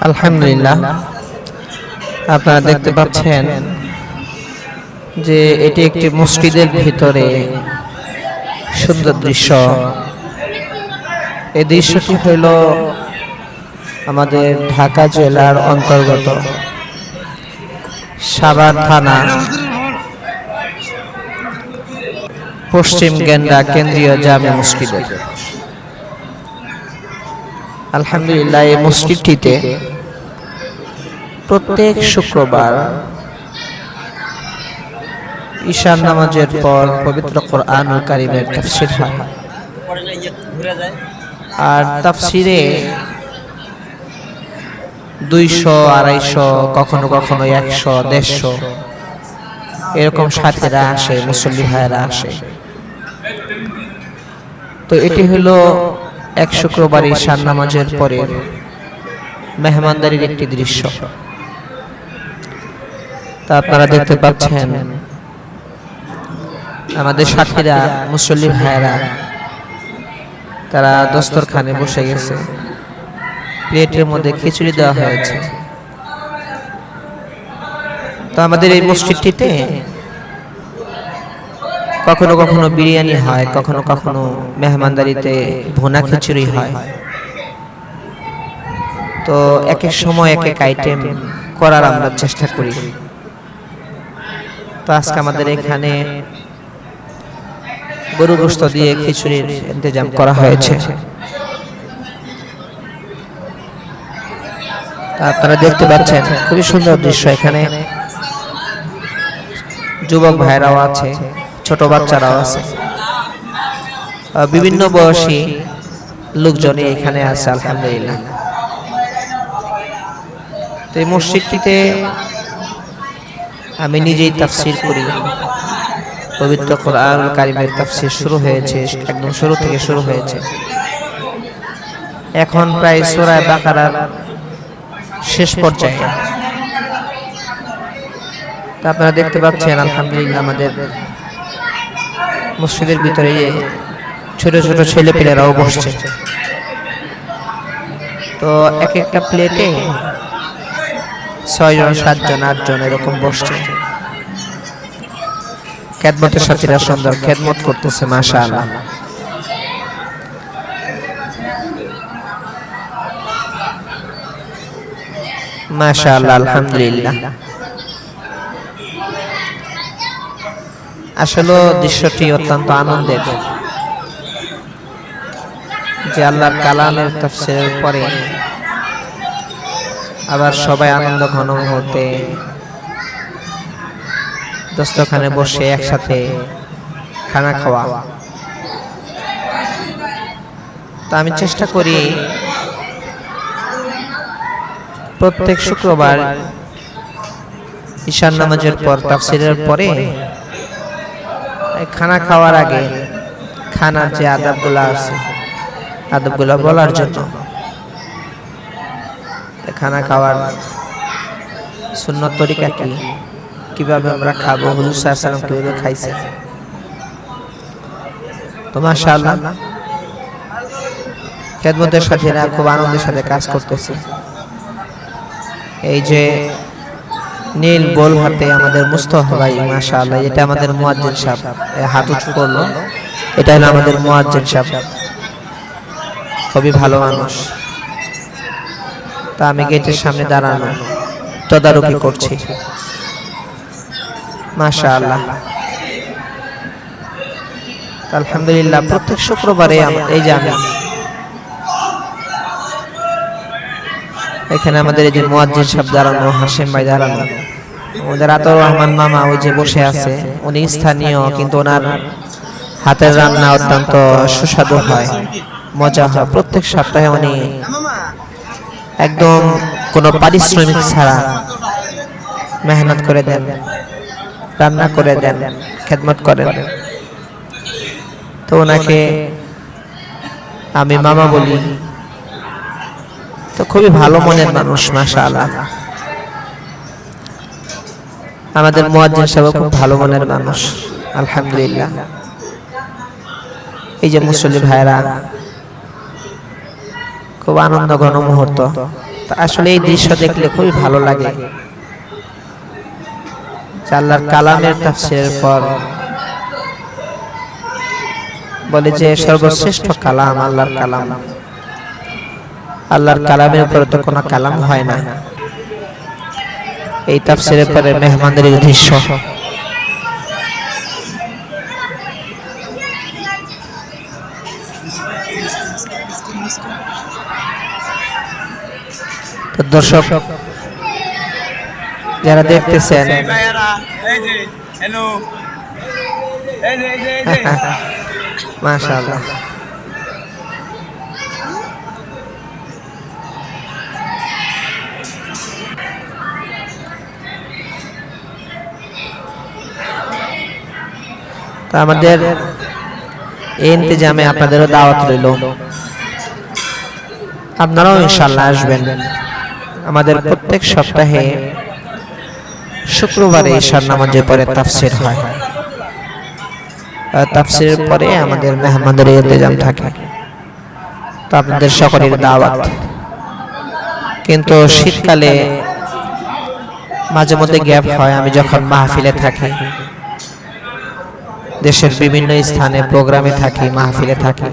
আলহামদুলিল্লাহ, আপনারা দেখতে পাচ্ছেন যে এটি একটি মসজিদের ভিতরে সুন্দর দৃশ্য। এই দৃশ্যটি হইল আমাদের ঢাকা জেলার অন্তর্গত সাভার থানা পশ্চিম গেন্ডা কেন্দ্রীয় জামে মসজিদের। আলহামদুলিল্লাহ, এই মসজিদটিতে প্রত্যেক শুক্রবার ঈশান নামাজের পর পবিত্র কোরআনুল কারীমের তাফসীর হয়। আর তাফসীরে 200, 250, কখনো কখনো 100, 150 এরকম সাথীরা আসে, মুসল্লি ভাইয়েরা আসে। তো এটি হলো এক শুক্রবার ঈশান নামাজের পরে মেহমানদারির একটি দৃশ্য। তা আপনারা দেখতে পাচ্ছেন আমাদের সাথীরা, মুসল্লি ভাইয়েরা, তারা দস্তরখানে বসে গেছে। প্লেটের মধ্যে খিচুড়ি দেওয়া হয়েছে। তো আমাদের এই মসজিদটিতে কখনো কখনো বিরিয়ানি হয়, কখনো কখনো মেহমানদারিতে ভুনা খিচুড়ি হয়। তো এক এক সময় এক এক আইটেম করার আমরা চেষ্টা করি। তো আজকে আমাদের এখানে গরু গোশত দিয়ে খিচুড়ির ইন্তজাম করা হয়েছে। আপনারা দেখতে পাচ্ছেন খুবই সুন্দর দৃশ্য। এখানে যুবক ভাইরাও আছে, ছোট বাচ্চারাও আছে, বিভিন্ন বয়সী লোকজনই এখানে আছে। আলহামদুলিল্লাহ, তো এই মসজিদটিতে আমি নিজেই তাফসীর করি। পবিত্র কোরআনুল কারীমের তাফসীর শুরু হয়েছে, একদম শুরু থেকে শুরু হয়েছে। এখন প্রায় সূরা বাকারার শেষ পর্যায়ে। আপনারা দেখতে পাচ্ছেন আলহামদুলিল্লাহ, আমাদের মসজিদের ভিতরে ছোট ছোট ছেলেপেলেরাও বসছে। তো এক একটা প্লেটে 6 জন, 7 জন, 8 জন এরকম বসছে। খেদমতের সাথীরা সুন্দর খেদমত করতেছে, মাশাআল্লাহ। মাশাআল্লাহ, আলহামদুলিল্লাহ। আসলে দৃশ্যটি অত্যন্ত আনন্দের যে আল্লাহর কালামের তাফসীরের পরে আবার সবাই আনন্দ ঘন মুহূর্তে দস্তরখানে বসে একসাথে খানা খাওয়া। তা আমি চেষ্টা করি প্রত্যেক শুক্রবার ঈশান নামাজের পর তাফসীরের পরে খানা খাওয়ার আগে খানার যে আদবগুলো আছে, আদবগুলো বলার জন্য। খানা খাওয়ার সুন্নত তরিকা কি, কিভাবে আমরা খাবো, হুজুর সাল্লাল্লাহু আলাইহি ওয়াসাল্লাম কিভাবে খাইছে। তো মাশাআল্লাহ, খেদমতের সাথীরা খুব আনন্দের সাথে কাজ করতেছে। এই যে নীল বল হাতে আমাদের মুস্তাফা ভাই, মাশাআল্লাহ, এটা আমাদের মুয়াজ্জিন সাহেব হাত উঁচু করলো। এটা হলো আমাদের মুয়াজ্জিন সাহেব, খুবই ভালো মানুষ। তা আমি গেটের সামনে দাঁড়ানো তদারকি করছি। মাশাআল্লাহ, আলহামদুলিল্লাহ। প্রত্যেক শুক্রবারে এই যে আমি এখানে আমাদের এই যে মুয়াজ্জিন সাহেব দাঁড়ানো, হাশেম ভাই দাঁড়ানো, আমাদের আতর রহমান মামা ওই যে বসে আছে, উনি স্থানীয়, কিন্তু ওনার হাতের রান্না অত্যন্ত সুস্বাদু হয়, মজা হয়। প্রত্যেক সপ্তাহে উনি একদম কোনো পারিশ্রমিক ছাড়া মেহনত করে দেন, রান্না করে দেন, খেদমত করেন। তো ওনাকে আমি মামা বলি। তো খুবই ভালো মনের মানুষ, মাশাআল্লাহ। আমাদের মুয়াজ্জিন সাহেব খুব ভালো মনের মানুষ, আলহামদুলিল্লাহ। এই যে মুসল্লি ভাইরা খুব আনন্দ ঘন মুহূর্ত। আসলে এই দৃশ্য দেখলে খুবই ভালো লাগে। আল্লাহর কালামের তাফসীরের পর বলে যে সর্বশ্রেষ্ঠ কালাম আল্লাহর কালাম। আল্লাহর কালামের উপরে তো কোনো কালাম হয় না। এই তাফসীরের পরে মেহমানদের দৃশ্য। তো দর্শক যারা দেখতেছেন, মাশাআল্লাহ, তো আমাদের এই ইন্তজামে আপনাদেরও দাওয়াত রইল। আপনারাও ইনশাআল্লাহ আসবেন। আমাদের প্রত্যেক সপ্তাহে শুক্রবারে ঈশার নামাজের পরে তাফসীর হয়। তাফসীরের পরে আমাদের মেহমানদের ইন্তজাম থাকে। তো আপনাদের সকলের দাওয়াত। কিন্তু শীতকালে মাঝে মধ্যে গ্যাপ হয়। আমি যখন মাহফিলে থাকি, দেশের বিভিন্ন স্থানে প্রোগ্রামে থাকি, মাহফিলে থাকি,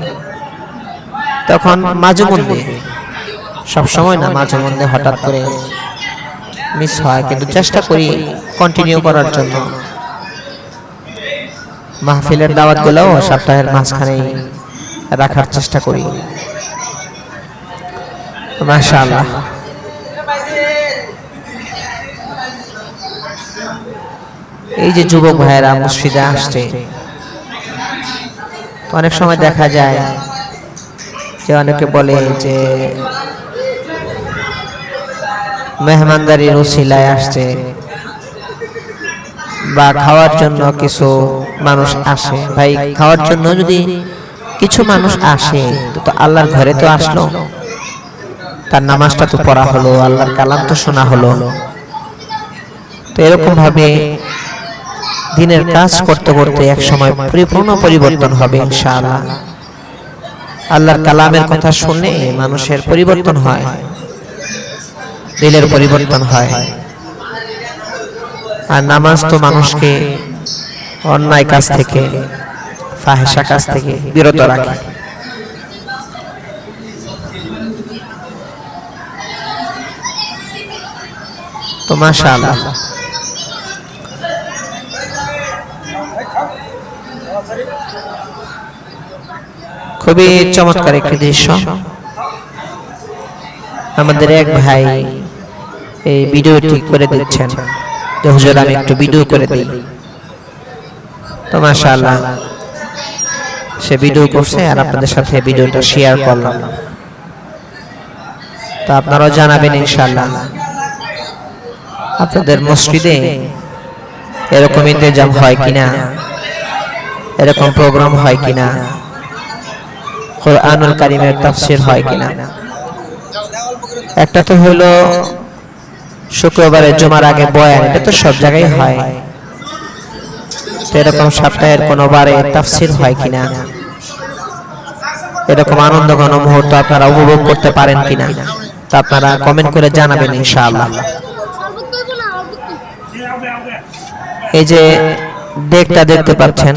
তখন মাঝে মধ্যে, সবসময় না, মাঝে মধ্যে হঠাৎ করে মিস হয়। কিন্তু চেষ্টা করি কন্টিনিউ করার জন্য। মাহফিলের দাওয়াতগুলোও সপ্তাহের মাঝখানে রাখার চেষ্টা করি। মাশাআল্লাহ, এই যে যুবক ভাইয়েরা মসজিদে আসছে, অনেক সময় দেখা যায় যে অনেকে বলে যে মেহমানদারির উসিলায় আসছে বা খাওয়ার জন্য কিছু মানুষ আসে। ভাই, খাওয়ার জন্য যদি কিছু মানুষ আসে তো আল্লাহর ঘরে তো আসলো, তার নামাজটা তো পড়া হলো, আল্লাহর কালাম তো শোনা হলো। তো এরকম ভাবে দিনের কাজ করতে করতে এক সময় পরিপূর্ণ পরিবর্তন হবে ইনশাআল্লাহ। আল্লাহর কালামের কথা শুনলে মানুষের পরিবর্তন হয়, দিলের পরিবর্তন হয়। আর নামাজ তো মানুষকে অন্যায় কাজ থেকে, ফাহিশা কাজ থেকে বিরত রাখে। তো মাশাআল্লাহ, খুবই চমৎকার একটি দৃশ্য। আমাদের এক ভাই এই ভিডিওটি করে দিচ্ছেন যে হুজুর আমি একটু ভিডিও করে দিই। তো মাশাআল্লাহ, সে ভিডিও করছে আর আপনাদের সাথে ভিডিওটা শেয়ার করলাম। তো আপনারাও জানাবেন ইনশাআল্লাহ আপনাদের মসজিদে এরকম ইন্তজাম হয় কিনা, এরকম প্রোগ্রাম হয় কিনা, কুরআনুল কারীমের তাফসীর হয় কিনা। একটা তো হলো শুক্রবারে জুমার আগে বয়ান, এটা তো সব জায়গায় হয়। তো এরকম সপ্তাহের কোনো বারে তাফসীর হয় কিনা, এরকম আনন্দ ঘন মুহূর্ত আপনারা উপভোগ করতে পারেন কিনা, তা আপনারা কমেন্ট করে জানাবেন ইনশাআল্লাহ। এই যে ডেকটা দেখতে পাচ্ছেন,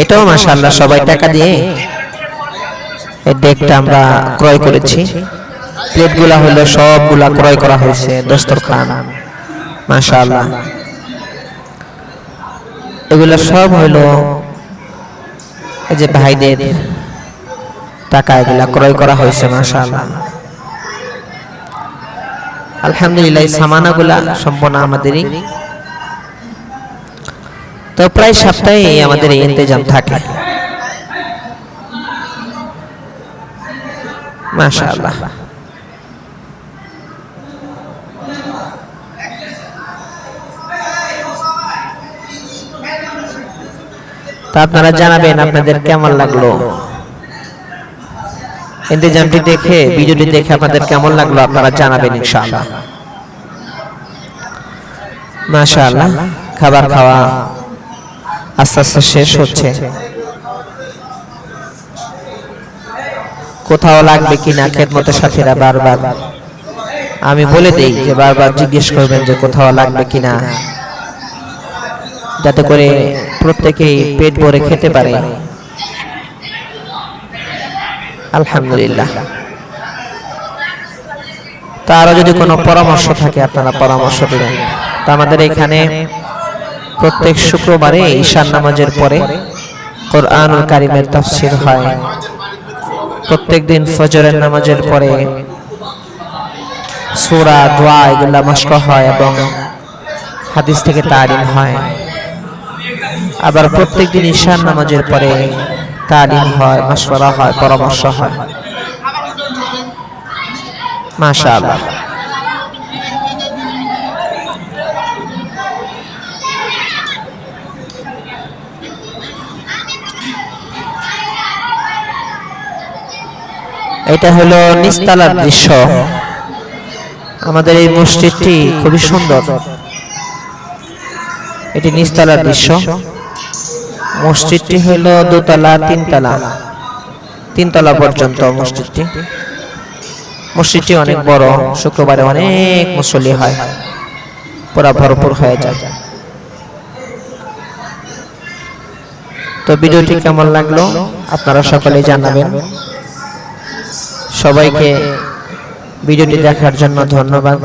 এটাও মাশাআল্লাহ সবাই টাকা দিয়ে এই ডেকটা আমরা ক্রয় করেছি। প্লেটগুলা হলো সবগুলা ক্রয় করা হয়েছে, দস্তরখান মাশাআল্লাহ। এগুলো সব হলো এই যে ভাইদের টাকা, এগুলা ক্রয় করা হয়েছে মাশাআল্লাহ। আলহামদুলিল্লাহ, এই সামানাগুলা সম্পূর্ণ আমাদেরই। তো প্রায় সপ্তাহে আমাদের এই ইন্তজাম থাকে মাশাআল্লাহ। তা আপনারা জানাবেন আপনাদের কেমন লাগলো ইন্তজামটি দেখে, ভিডিওটি দেখে আপনাদের কেমন লাগলো আপনারা জানাবেন ইনশাআল্লাহ। মাশাআল্লাহ, খাবার খাওয়া আস্তে আস্তে শেষ হচ্ছে। কোথাও লাগবে কিনা খেদমতের সাথীরা বারবার আমি বলে দেই যে বারবার জিজ্ঞেস করবেন যে কোথাও লাগবে কিনা, যাতে করে প্রত্যেকেই পেট ভরে খেতে পারে। আলহামদুলিল্লাহ। তো আরো যদি কোনো পরামর্শ থাকে আপনারা পরামর্শ দিবেন। তো আমাদের এখানে প্রত্যেক শুক্রবারে ঈশার নামাজের পরে কোরআনুল কারীমের তাফসীর হয়। প্রত্যেকদিন ফজরের নামাজের পরে সূরা, দোয়া এগুলা মাশক হয় এবং হাদিস থেকে তালিম হয়। আবার প্রত্যেকদিন ঈশার নামাজের পরে তালিম হয়, মাশওয়ারা হয়, পরামর্শ হয়। মাশাআল্লাহ। এটা হলো নিচতলার দৃশ্য। আমাদের এই মসজিদটি খুবই সুন্দর। এটি নিচতলার দৃশ্য। মসজিদটি হলো দোতলা, তিনতলা পর্যন্ত মসজিদটি। মসজিদটি অনেক বড়, শুক্রবারে অনেক মুসল্লি হয়, পুরা ভরপুর হয়ে যায়। তো ভিডিওটি কেমন লাগলো আপনারা সকলেই জানাবেন। সবাইকে ভিডিওটি দেখার জন্য ধন্যবাদ।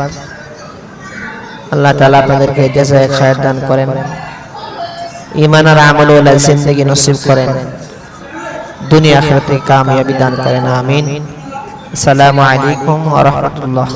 আল্লাহ তাআলা আপনাদেরকে জাযায়ে খায়ের দান করেন, ঈমান আর আমলওয়ালা জিন্দেগি নসিব করেন, দুনিয়া আখিরাতে কামিয়াবি দান করেন। আমিন। আসসালামু আলাইকুম ওয়া রাহমাতুল্লাহ।